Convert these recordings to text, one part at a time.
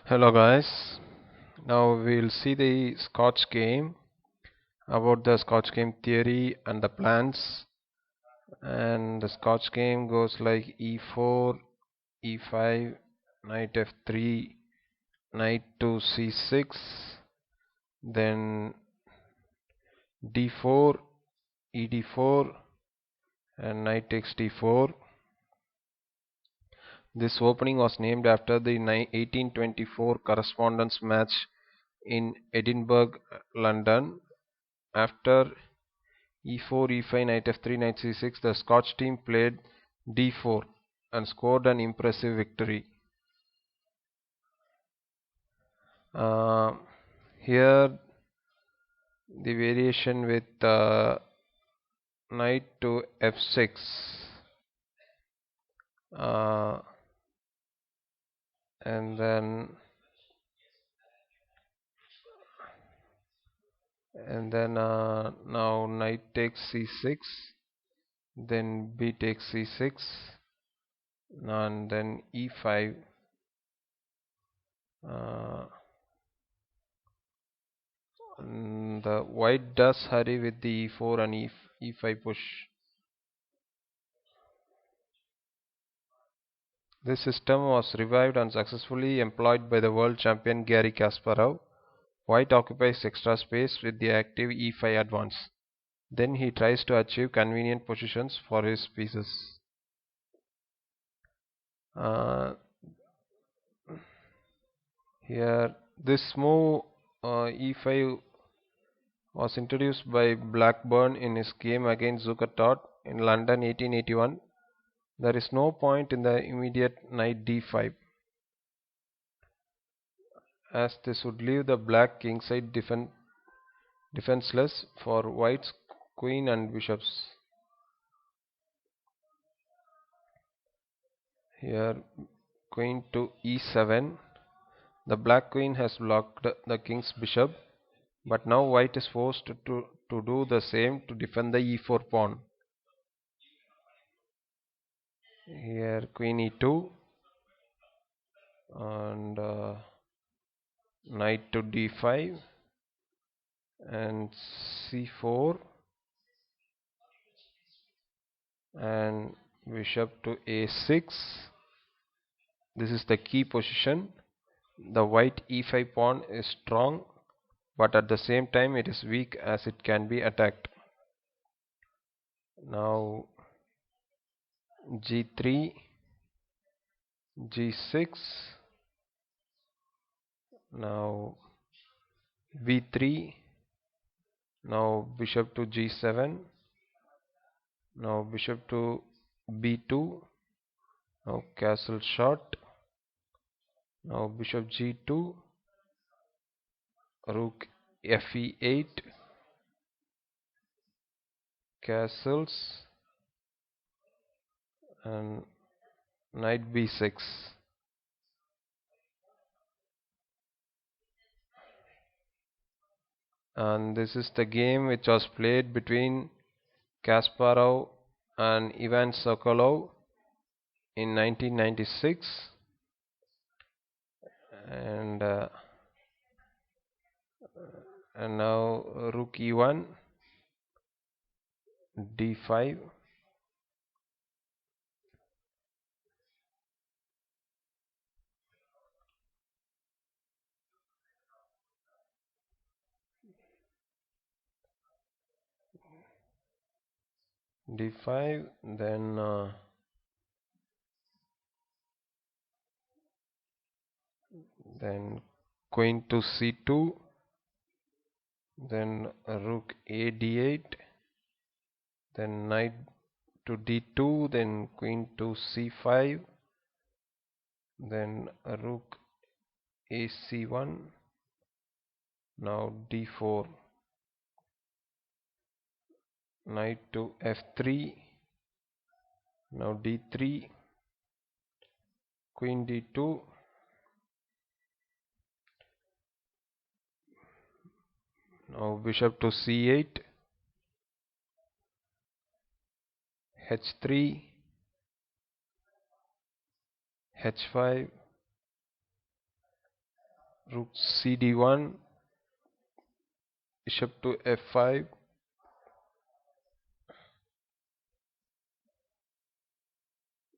Hello guys. Now we'll see the Scotch game, about the Scotch game theory and the plans. And the Scotch game goes like e4, e5, knight f3, knight to c6, then d4, ed4, and knight takes d4. This opening was named after the 1824 correspondence match in Edinburgh, London. After e4, e5, knight f3, knight c6, the Scotch team played d4 and scored an impressive victory. Uh, Here the variation with knight to f6, uh, and then now knight takes c6, then b takes c6, and then e5. Uh, the white does hurry with the e4 and e5 push. This system was revived and successfully employed by the world champion Garry Kasparov. White occupies extra space with the active e5 advance. Then he tries to achieve convenient positions for his pieces. Uh, Here, this move e5 was introduced by Blackburn in his game against Zukertort in London 1881. There is no point in the immediate knight d5, as this would leave the black kingside defenseless for white's queen and bishops. Here, queen to e7. The black queen has blocked the king's bishop, but now white is forced to do the same to defend the e4 pawn. Here, queen e2 and knight to d5 and c4 and bishop to a6. This is the key position. The white e5 pawn is strong, but at the same time it is weak as it can be attacked. Now g3, g6, now b3, now bishop to g7, now bishop to b2, now castle shot, now bishop g2, rook fe8, castles, and knight b6. And this is the game which was played between Kasparov and Ivan Sokolov in 1996. and uh, and now rook e1, d5, d5, then queen to c2, then rook a d8, then knight to d2, then queen to c5, then rook a c1, now d4, knight to f3, now d3, queen d2, now bishop to c8, h3, h5, rook cd1, bishop to f5,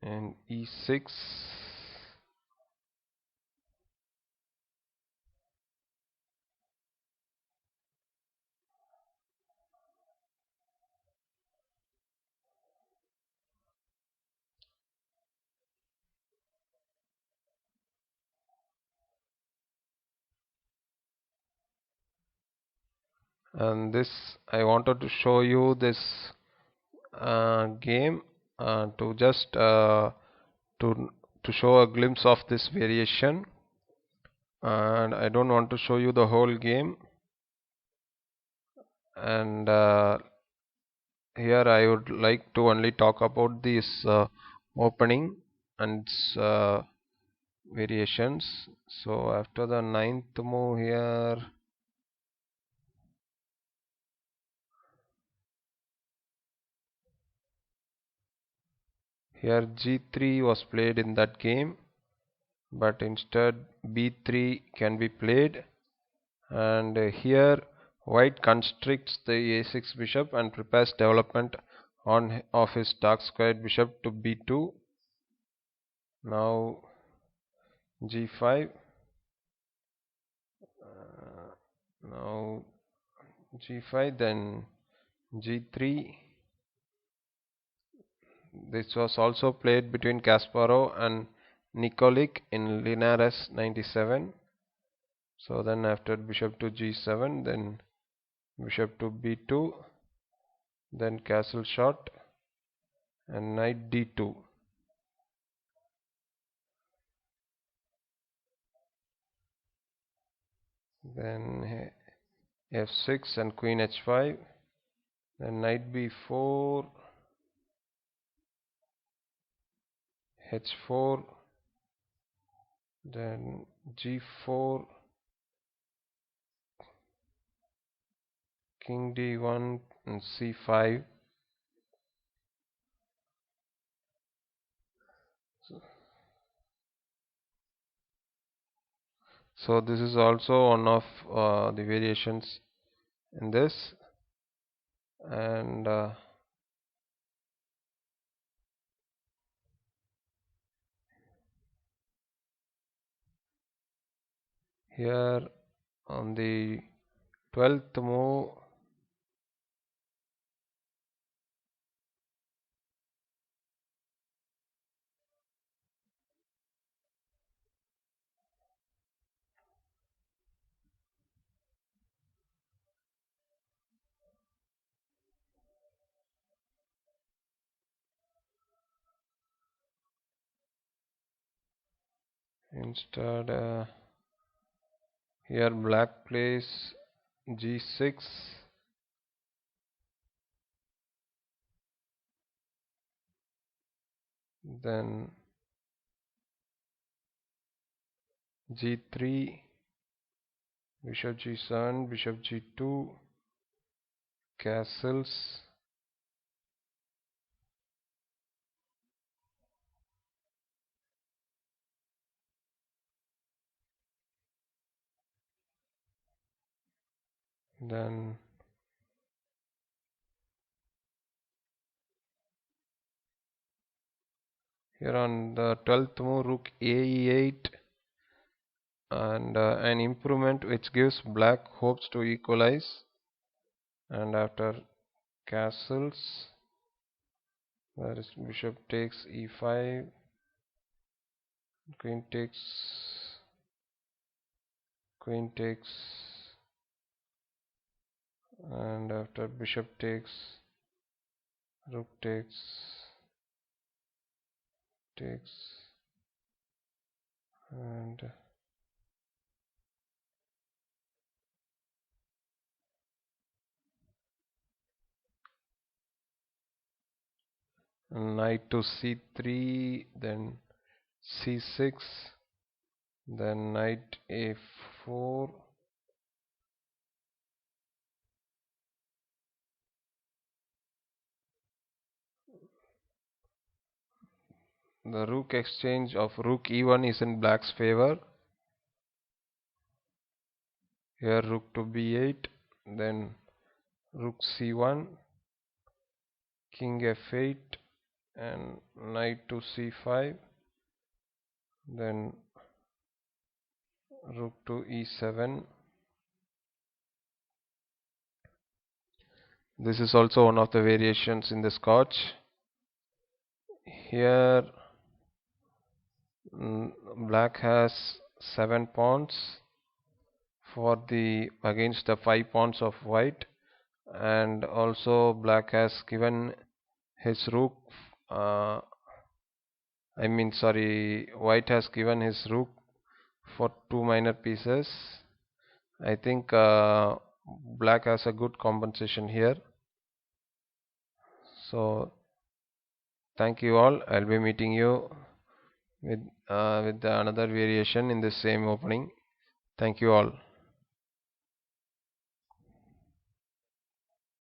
and e6. And this, I wanted to show you this game to just to to show a glimpse of this variation, and I don't want to show you the whole game. And here I would like to only talk about this opening and variations. So after the ninth move here, g3 was played in that game, but instead b3 can be played. And here white constricts the a6 bishop and prepares development on of his dark squared bishop to b2. Now g5, now g5, then g3. This was also played between Kasparov and Nikolic in Linares 97. So then after bishop to g7, then bishop to b2, then castle shot, and knight d2. Then f6 and queen h5, then knight b4, h4, then g4, king d1 and c5. So this is also one of the variations in this. And here on the 12th move, instead here black plays g6, then g3, bishop g7, bishop g2, castles, then here on the 12th move, rook ae8, and an improvement which gives black hopes to equalize. And after castles, there is bishop takes e5, queen takes, queen takes, and after bishop takes, rook takes, and knight to c3, then c6, then knight a4, the rook exchange of rook e1 is in black's favor. Here rook to b8, then rook c1, king f8, and knight to c5, then rook to e7. This is also one of the variations in the Scotch. Here black has 7 pawns for the against the 5 pawns of white, and also black has given his rook uh, white has given his rook for 2 minor pieces. I think black has a good compensation here. So thank you all. I'll be meeting you with another variation in the same opening. Thank you all.